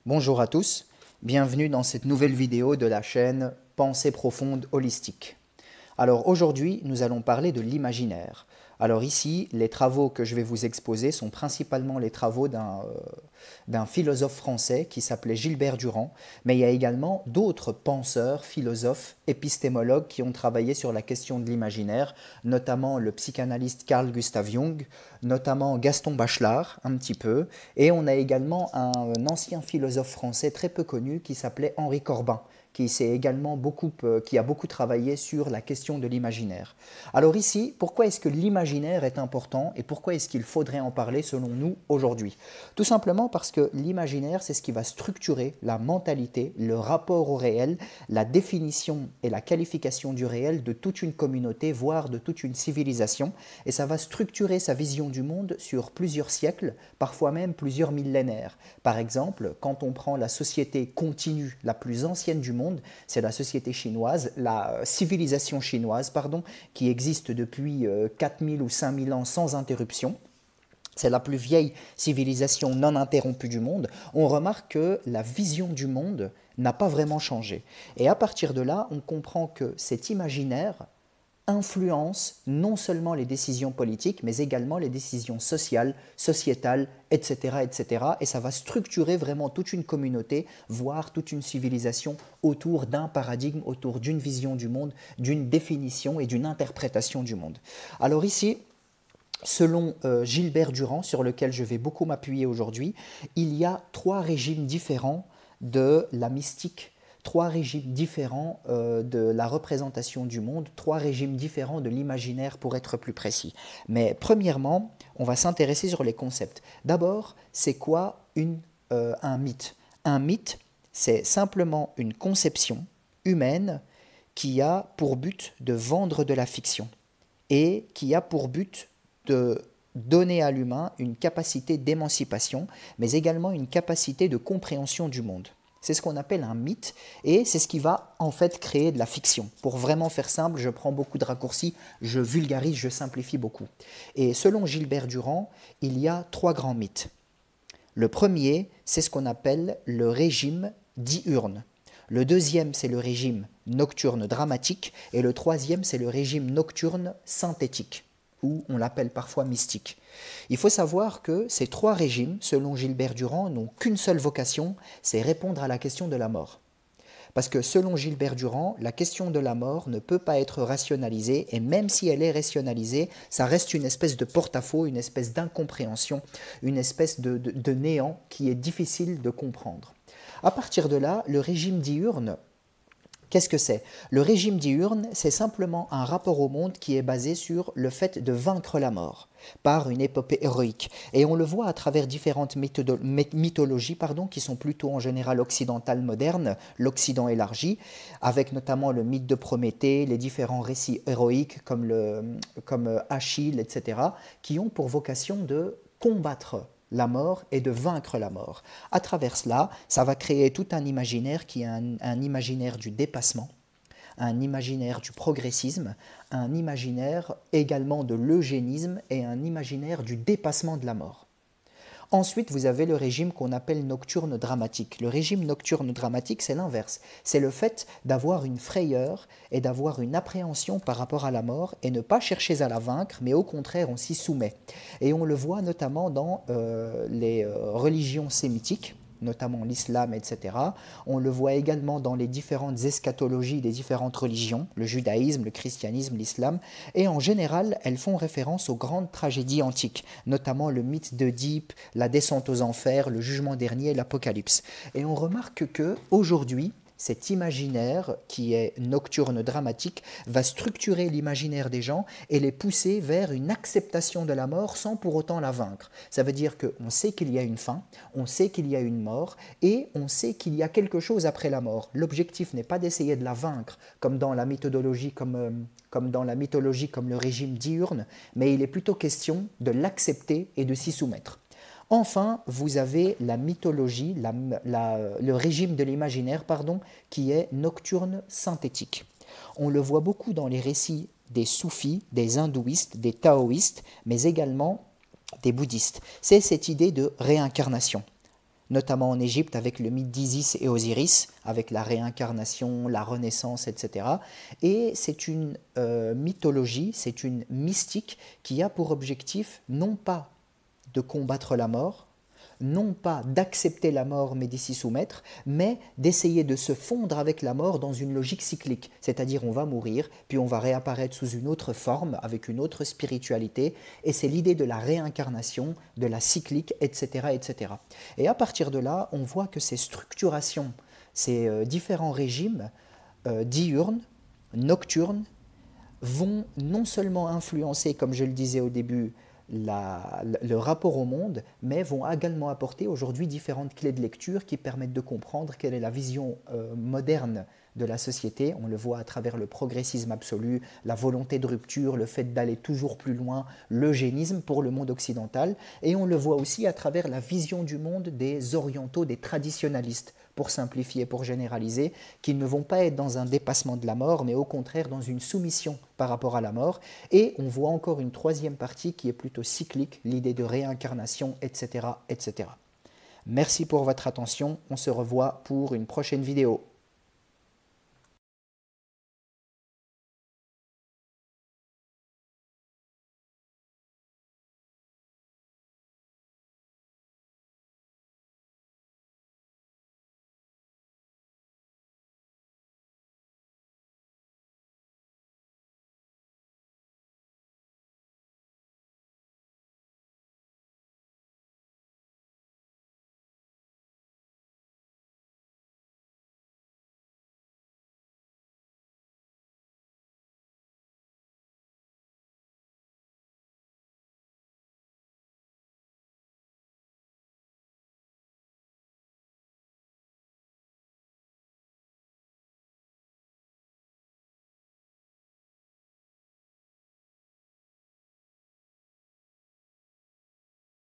Bonjour à tous, bienvenue dans cette nouvelle vidéo de la chaîne Pensée profonde holistique. Alors aujourd'hui, nous allons parler de l'imaginaire. Alors ici, les travaux que je vais vous exposer sont principalement les travaux d'un philosophe français qui s'appelait Gilbert Durand, mais il y a également d'autres penseurs, philosophes, épistémologues qui ont travaillé sur la question de l'imaginaire, notamment le psychanalyste Carl Gustav Jung, notamment Gaston Bachelard, un petit peu, et on a également un ancien philosophe français très peu connu qui s'appelait Henri Corbin, qui a beaucoup travaillé sur la question de l'imaginaire. Alors ici, pourquoi est-ce que l'imaginaire est important et pourquoi est-ce qu'il faudrait en parler selon nous aujourd'hui? Tout simplement parce que l'imaginaire, c'est ce qui va structurer la mentalité, le rapport au réel, la définition et la qualification du réel de toute une communauté, voire de toute une civilisation, et ça va structurer sa vision du monde sur plusieurs siècles, parfois même plusieurs millénaires. Par exemple, quand on prend la société continue la plus ancienne du monde, c'est la société chinoise, la civilisation chinoise, pardon, qui existe depuis 4000 ou 5000 ans sans interruption. C'est la plus vieille civilisation non interrompue du monde. On remarque que la vision du monde n'a pas vraiment changé. Et à partir de là, on comprend que cet imaginaire influence non seulement les décisions politiques, mais également les décisions sociales, sociétales, etc., etc. Et ça va structurer vraiment toute une communauté, voire toute une civilisation autour d'un paradigme, autour d'une vision du monde, d'une définition et d'une interprétation du monde. Alors ici, selon Gilbert Durand, sur lequel je vais beaucoup m'appuyer aujourd'hui, il y a trois régimes différents de la mystique, trois régimes différents de la représentation du monde, trois régimes différents de l'imaginaire pour être plus précis. Mais premièrement, on va s'intéresser sur les concepts. D'abord, c'est quoi un mythe? Un mythe, c'est simplement une conception humaine qui a pour but de vendre de la fiction et qui a pour but de donner à l'humain une capacité d'émancipation, mais également une capacité de compréhension du monde. C'est ce qu'on appelle un mythe et c'est ce qui va en fait créer de la fiction. Pour vraiment faire simple, je prends beaucoup de raccourcis, je vulgarise, je simplifie beaucoup. Et selon Gilbert Durand, il y a trois grands mythes. Le premier, c'est ce qu'on appelle le régime diurne. Le deuxième, c'est le régime nocturne dramatique et le troisième, c'est le régime nocturne synthétique, ou on l'appelle parfois mystique. Il faut savoir que ces trois régimes, selon Gilbert Durand, n'ont qu'une seule vocation, c'est répondre à la question de la mort. Parce que selon Gilbert Durand, la question de la mort ne peut pas être rationalisée, et même si elle est rationalisée, ça reste une espèce de porte-à-faux, une espèce d'incompréhension, une espèce de néant qui est difficile de comprendre. À partir de là, le régime diurne, qu'est-ce que c'est? Le régime diurne, c'est simplement un rapport au monde qui est basé sur le fait de vaincre la mort par une épopée héroïque. Et on le voit à travers différentes mythologies qui sont plutôt en général occidentales modernes, l'Occident élargi, avec notamment le mythe de Prométhée, les différents récits héroïques comme Achille, etc., qui ont pour vocation de combattre la mort et de vaincre la mort. À travers cela, ça va créer tout un imaginaire qui est un imaginaire du dépassement, un imaginaire du progressisme, un imaginaire également de l'eugénisme et un imaginaire du dépassement de la mort. Ensuite, vous avez le régime qu'on appelle nocturne dramatique. Le régime nocturne dramatique, c'est l'inverse. C'est le fait d'avoir une frayeur et d'avoir une appréhension par rapport à la mort et ne pas chercher à la vaincre, mais au contraire, on s'y soumet. Et on le voit notamment dans les religions sémitiques, notamment l'islam, etc. On le voit également dans les différentes eschatologies des différentes religions, le judaïsme, le christianisme, l'islam, et en général, elles font référence aux grandes tragédies antiques, notamment le mythe d'Oedipe, la descente aux enfers, le jugement dernier et l'Apocalypse. Et on remarque qu'aujourd'hui, cet imaginaire qui est nocturne dramatique va structurer l'imaginaire des gens et les pousser vers une acceptation de la mort sans pour autant la vaincre. Ça veut dire qu'on sait qu'il y a une fin, on sait qu'il y a une mort et on sait qu'il y a quelque chose après la mort. L'objectif n'est pas d'essayer de la vaincre comme dans la mythologie comme le régime diurne, mais il est plutôt question de l'accepter et de s'y soumettre. Enfin, vous avez la mythologie, le régime de l'imaginaire, qui est nocturne synthétique. On le voit beaucoup dans les récits des soufis, des hindouistes, des taoïstes, mais également des bouddhistes. C'est cette idée de réincarnation. notamment en Égypte avec le mythe d'Isis et Osiris, avec la réincarnation, la renaissance, etc. Et c'est une mythologie, c'est une mystique qui a pour objectif non pas de combattre la mort, non pas d'accepter la mort mais d'y s'y soumettre, mais d'essayer de se fondre avec la mort dans une logique cyclique, c'est-à-dire on va mourir, puis on va réapparaître sous une autre forme, avec une autre spiritualité, et c'est l'idée de la réincarnation, de la cyclique, etc., etc. Et à partir de là, on voit que ces structurations, ces différents régimes diurnes, nocturnes, vont non seulement influencer, comme je le disais au début, le rapport au monde, mais vont également apporter aujourd'hui différentes clés de lecture qui permettent de comprendre quelle est la vision moderne de la société. On le voit à travers le progressisme absolu, la volonté de rupture, le fait d'aller toujours plus loin, l'eugénisme pour le monde occidental, et on le voit aussi à travers la vision du monde des orientaux, des traditionalistes, pour simplifier, pour généraliser, qui ne vont pas être dans un dépassement de la mort, mais au contraire dans une soumission par rapport à la mort. Et on voit encore une troisième partie qui est plutôt cyclique, l'idée de réincarnation, etc., etc. Merci pour votre attention, on se revoit pour une prochaine vidéo.